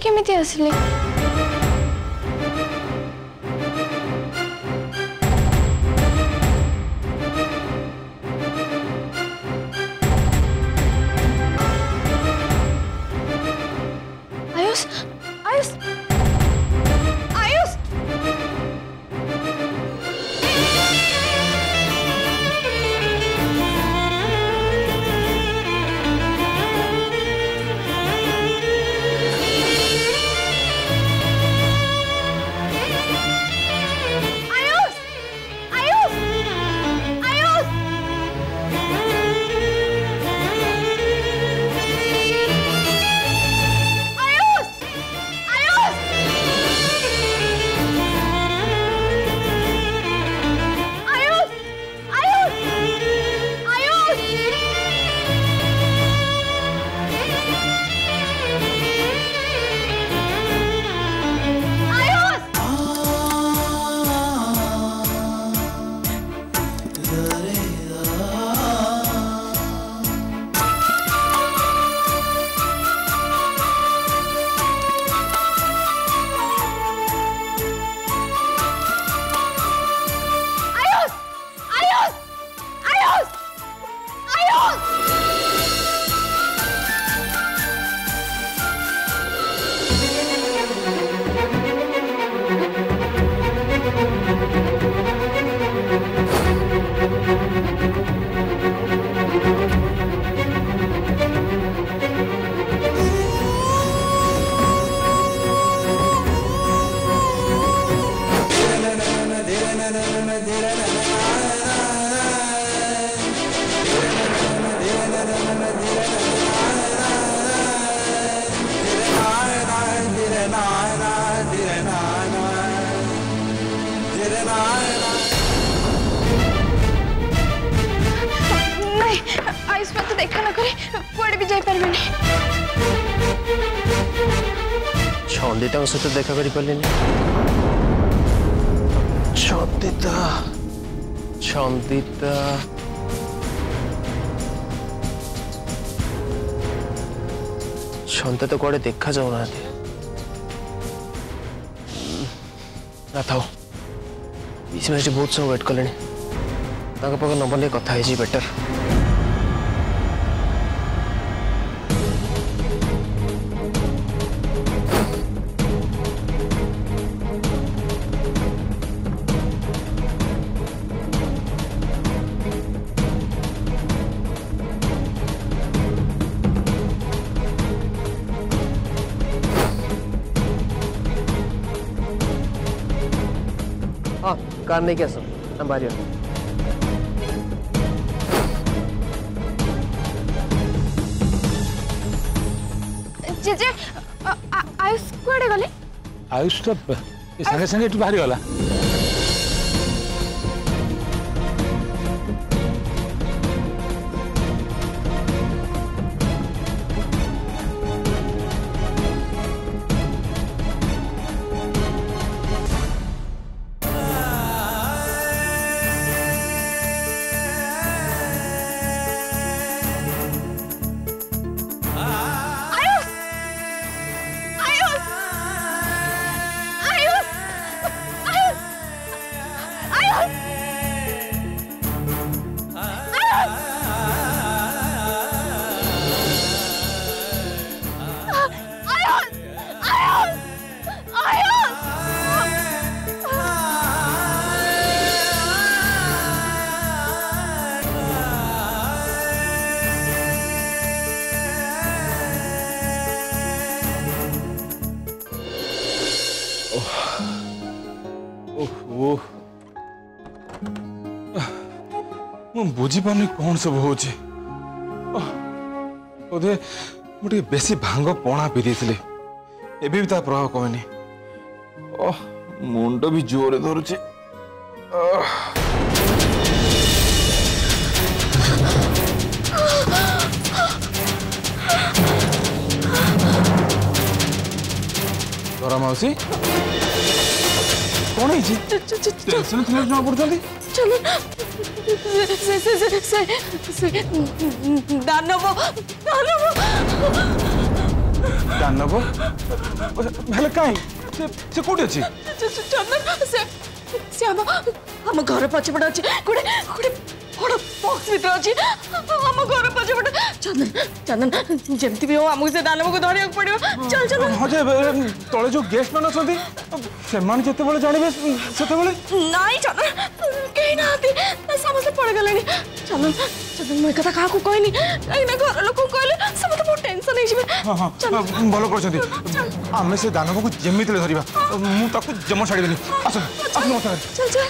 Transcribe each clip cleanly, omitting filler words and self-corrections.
केमिति आसिले आयुष आयुष आयुष आयुष मत देखा ना करे कुआड़े भी जाई परबे नहीं छंदिता सहित देखा करि परलिनी छंदिता छंदिता छंदिता तो कुआड़े देखा जाऊ ना था इस बहुत सब वेट कले नंबर नहीं कथा है बेटर हाँ कार नहीं क्या सब हम बाहर जेजे आयुष कुआड़े गले आयुष तो संगे संगे बाहरी गला बुझी पानी कौन सब हो बोधे मुझे बेसी भांग पणा पी देती एबे भी ता प्रभाव कमेनी मुंड भी जोरे धरुचे तोरा मौसी कौन है टेंशन थी जमा पड़ती चलो दानव दानव दानव हेले काई से कोठी अछि चंदन से हम घर पछपट अच्छे गोटे गोटे बड़ बक्स भीतर अच्छी हम घर पछपट चंदन चंदन जमती भी हो हमको से दानव को धरिया पड़ो चल चल हाँ जे तले जो गेस्ट मान अछंती सेमान जेते बेले जानिबे सेते बेले नहीं चंदन कहीं ना आती समझ पड़ गले चंदन चंदन मैं कथा काहा को कहनी कहीं ना घर लोग कहले सब तो बहुत टेंशन है जिबे हां हां भलो करछंती आमे से दानव को जेमिति धरिबा मु ताकू जम छाड़ीबेनी आस आस मत चल चल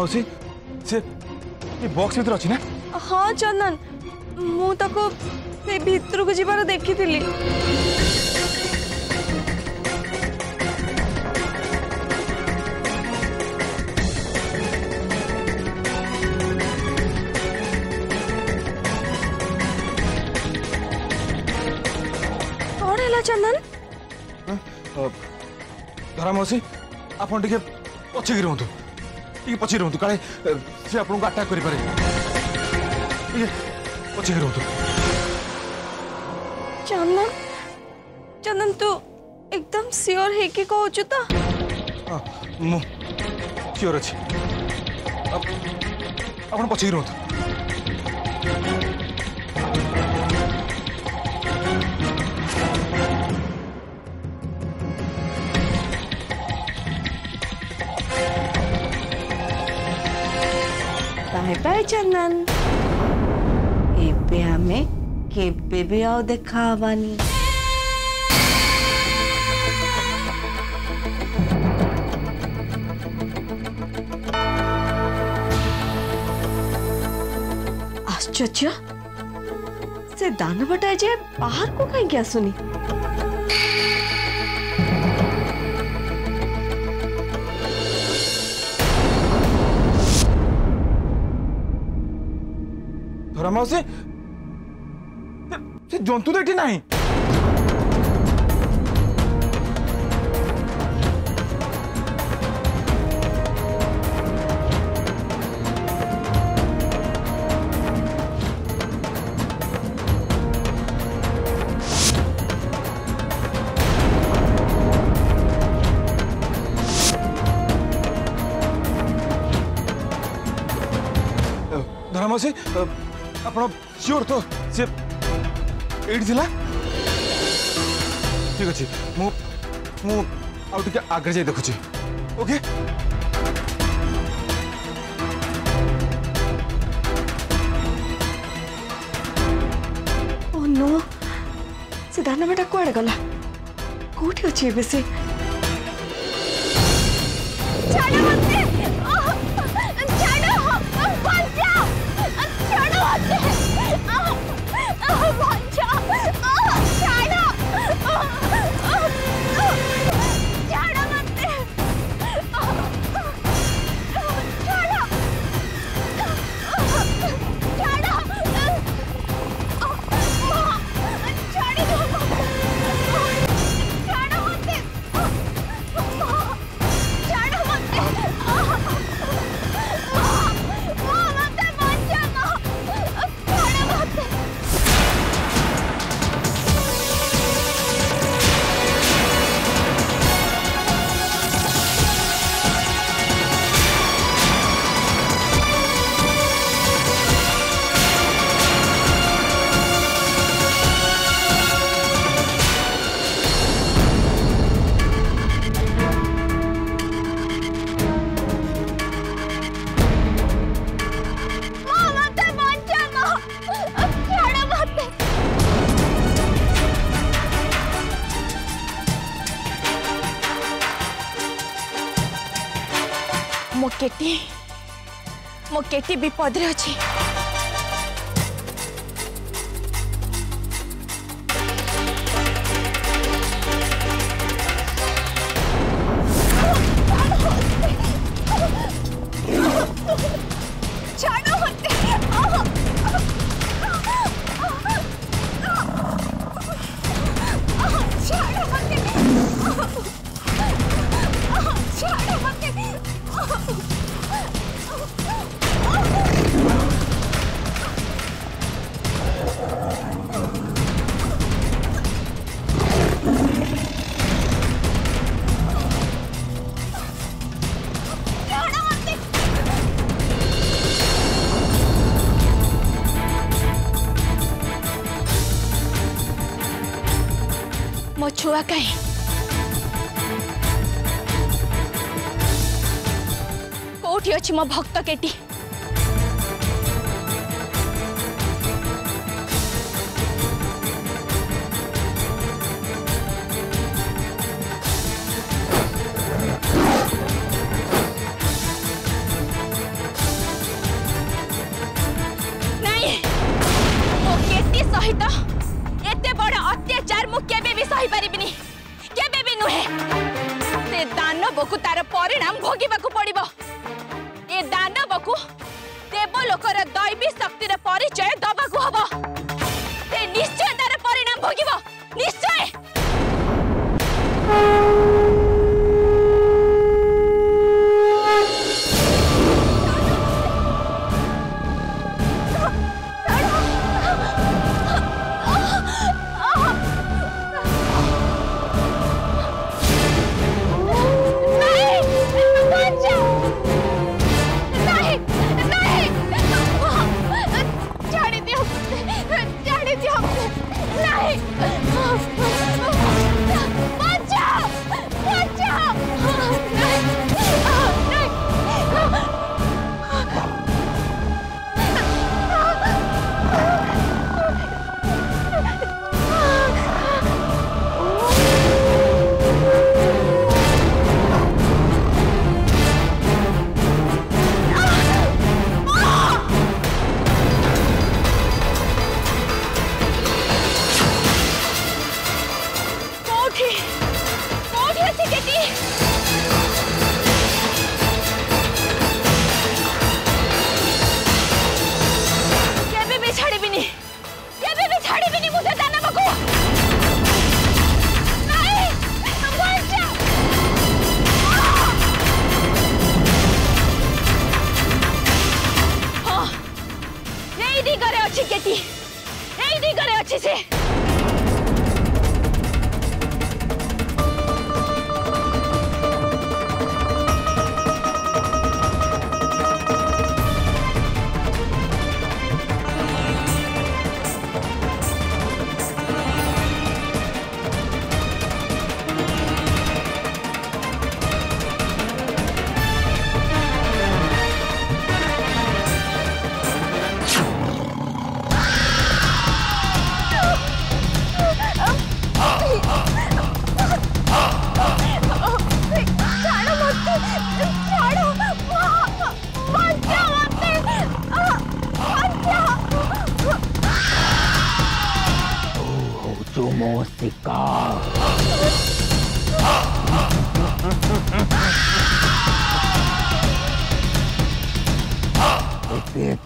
मौसी से ये बॉक्स भीतर अछि ना हाँ चंदन मु ताको से भीतर को जीवार देखी थी कौन है चंदन धरा मौसी आपन टिके पछे गिरंतु टिके पछे रहंतु काले से आपन को अटैक करि पारे टिके पछे गिरंतु चंदन चंदन तू एकदम श्योर है कि कहू तो हां मु श्योर अछि आपन पछे गिरंतु बाय बाय चंदन एबे हमें केबे भी आओ देखा हवानी आश्चर्य से दानवटा जे बाहर को कहीं क्या सुनी धरा मौसी से जंतु देठी नहीं धरा मौसी आपण श्योर तो से एडी थिला ठीक अछि मु मु आउ टिके आगे जाई देखुची ओके ओ नो से दाना बेटा कुआड़े गला कोठी अछि एबे से छाड़ो मते छाड़ो बंजा छाड़ो मते बंजा छाड़ो छाड़ो मते छाड़ो छाड़ी दो छाड़ो मते छाड़ो मते मते बंजा छाड़ो मते मो केटी विपद रे अछि छुआ कहीं कौटी अच्छी मो भक्त केटी नहीं मो केटी सहित एते बड़ अत्याचार मु केबे भी सही परिबिनी केबे भी नुहे से दानव को तार परिणाम भोगिबाकू पड़िबो ए दानव को देवलोकर दैवी शक्तिर परिचय दबाकू हबो से निश्चय तार परिणाम भोगिबो निश्चय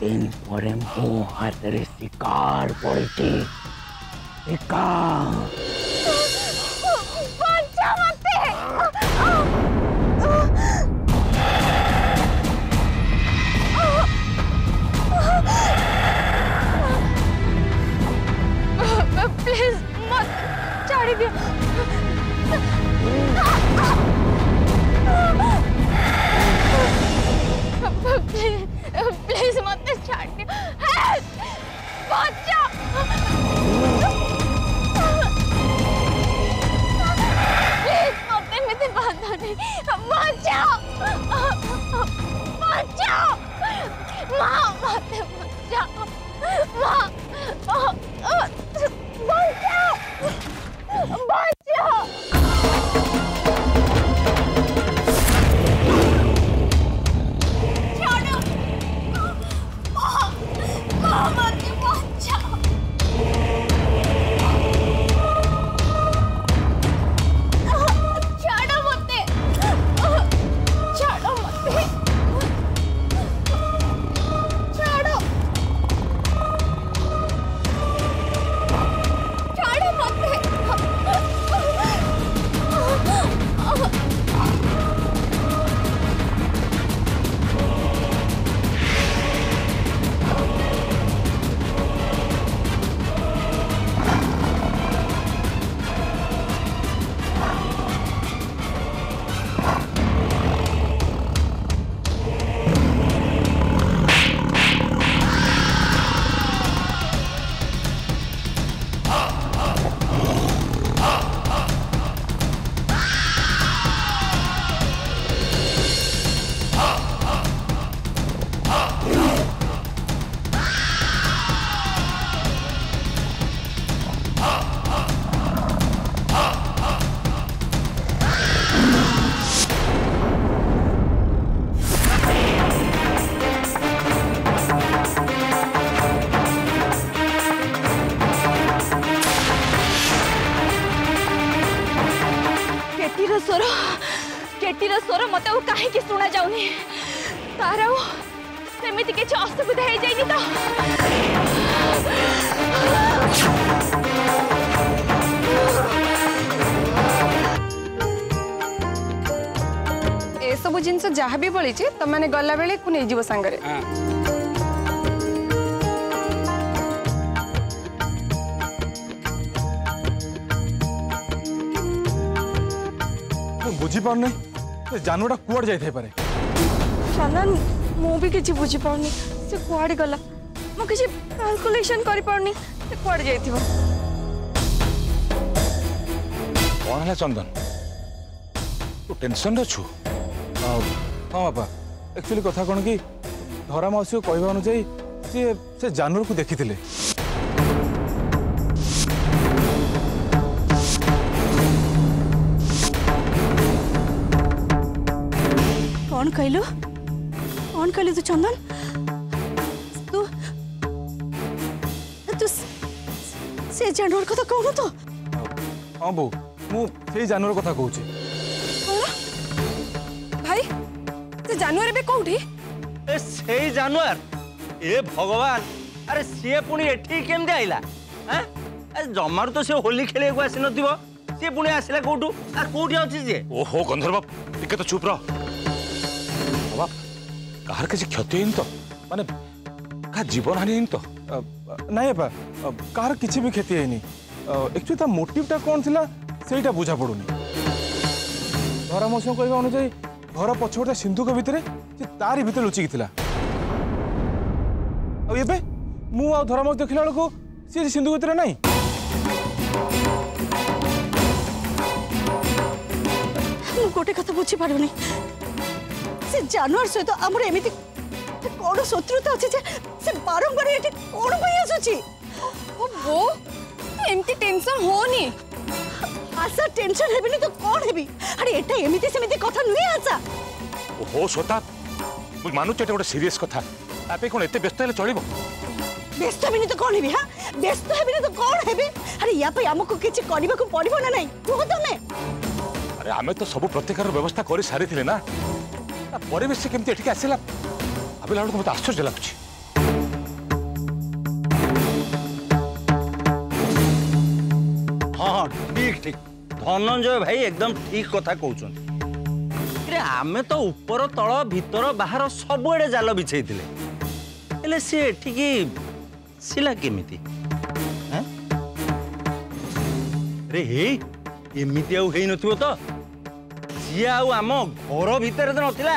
दिन पर मो हाथ रे शिकार पड़ी शिकार प्लीज मत छाड़ी दियो प्लीज मत छाड़ दियो बच्चा प्लीज मत मेरे बांधा नहीं बच्चा बच्चा माँ मत बच्चा माँ बच्चा बच्चा मत कहीं शुणा जाऊनी तार सेमती किसी असुविधा हो जाएगी तो ए सब जिनस जहाँ भी बड़ी तुम मैंने गला बेले को नहीं जीव सांगरे बुझी पार जानवटा कुआड़ जाई पारे चंदन मु भी किसी बुझी पानी से कुआड़े गला मु किसी कैलकुलेशन करि पारनी से कुआड़े जाइथिबो कौन है चंदन तू टेंशन रे छु हाँ बापा एक्चुअली कथा कौन कि धरा मौसी को कहवा अनुजाई से जानवर को देखी थिले कौन कहलु तू चंदन तू तू से जानवर कथा कहू तो हाँ बो मु से जानवर कथा कहूँ भाई से जानवर बे कोठी से जानवर ए भगवान अरे सी पुणी एठी केमती आइला अरे जमार तो से होली खेले को आसी नथिबो सी पुणी आसिला कोठू आ कोठी अछि जे ओहो गंधर्व टिके तो चुप रह बाबा कहार किसी क्षति तो माने का जीवन हानि तो नहीं बा कहार किसी भी क्षति है एक्चुअली ता मोटिवटा कौन थिला सेटा बुझा पड़ुनी धरा मौसम कहवा अनुजाई घर पछपटे सिंधुक भितर से तारी भितर लुचिकी थिला एबे मु आ धरा मौस देखला बेलको सी सिंधु भितर नहीं मु गोटे कथा बुझी पारुनी से जानवर सहित आमर एमिति कौन शत्रुता अच्छे से बारंबार ये कौन भाई आसुची वो एमती टेंशन होनी आशा टेंशन हेबिनी तो कौन हेबी अरे एटा एमिति सेमिति कथा नुहे आशा ओहो सोता मु मानु चेटे गोटे सीरियस कथा तापे कोन एते व्यस्त हेले चलिबो व्यस्त हेबिनी तो कौन हेबी हां व्यस्त हेबिनी तो कौन हेबी अरे या पे हमको किछि करबा को पड़िबो ना नहीं कुह तमे अरे आमे तो सब प्रत्येकर व्यवस्था करि सारी थिले ना परिवेश से केमती एठिक आसिला अबे लाडू मत आश्चर्य लागुछि हाँ ठीक ठीक धनंजय भाई एकदम ठीक कथा कहउछन रे आमे तो ऊपर तळ भीतर बाहर सब एडे जाल बिछै थिले एले से एठिकी सिला केमिति हैं रे हे एमिति आउ हेइ नथिबो तो सिए आउ आम घर भितर तो नथिला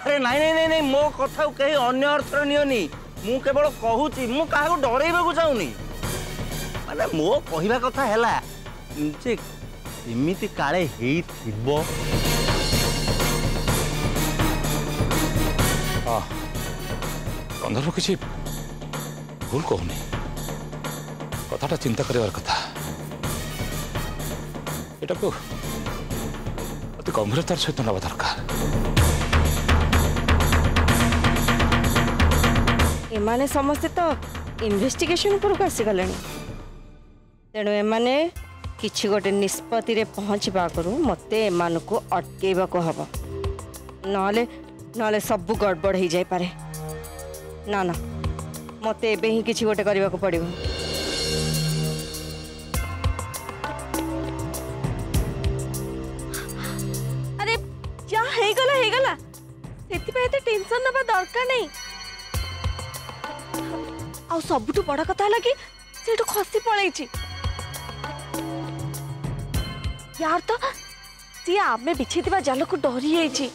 अरे नहीं नहीं नहीं नहीं मो कथा कहीं अन्य अर्थ नियोनी मु केवल कहूची मु काहा डरैबा को चाहूनी माने मो कहिबा कथा हैला जे एमिति काळे हेइ थिबो हां गंधर्व किछि भूल कहूनी कथाटा चिंता करिवार कथा एटा को अति गंभीरतार सहित नवा दरकार एमाने समस्ते तो इन्वेस्टिगेशन पर आसीगले तेणु एमाने किछि गोटे निष्पत्ति रे पहुँचवा करू मते एमान को अटकेबा को हबो नले नले सब गड़बड़ हो जाय पारे ना ना मते एबे ही किछि गोटे करबा को पड़िबो अरे जा हे गला सेति पे एते टेंशन नबा दरकार नहीं आ सबुठु बड़ कथा लगी सेठु खसी पळैछि यार तो सी आमे बिछेदिबा जाल को डरी जाइछि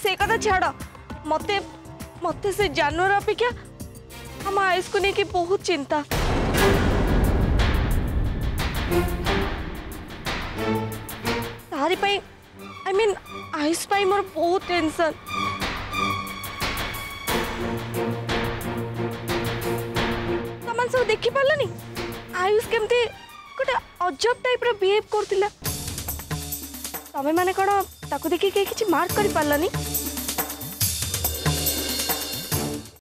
से कथा छाड़ मते मते से जानवर अपेक्षा हम आयुष को लेके बहुत चिंता तारी पाई आई मीन आयुष पाई मोर बहुत टेंशन तमन सब देखि पालनी आयुष केमती गोटे अजब टाइप बिहेव करथिला तमे माने कोन ताको देखि के किछि मार्क करि पालनी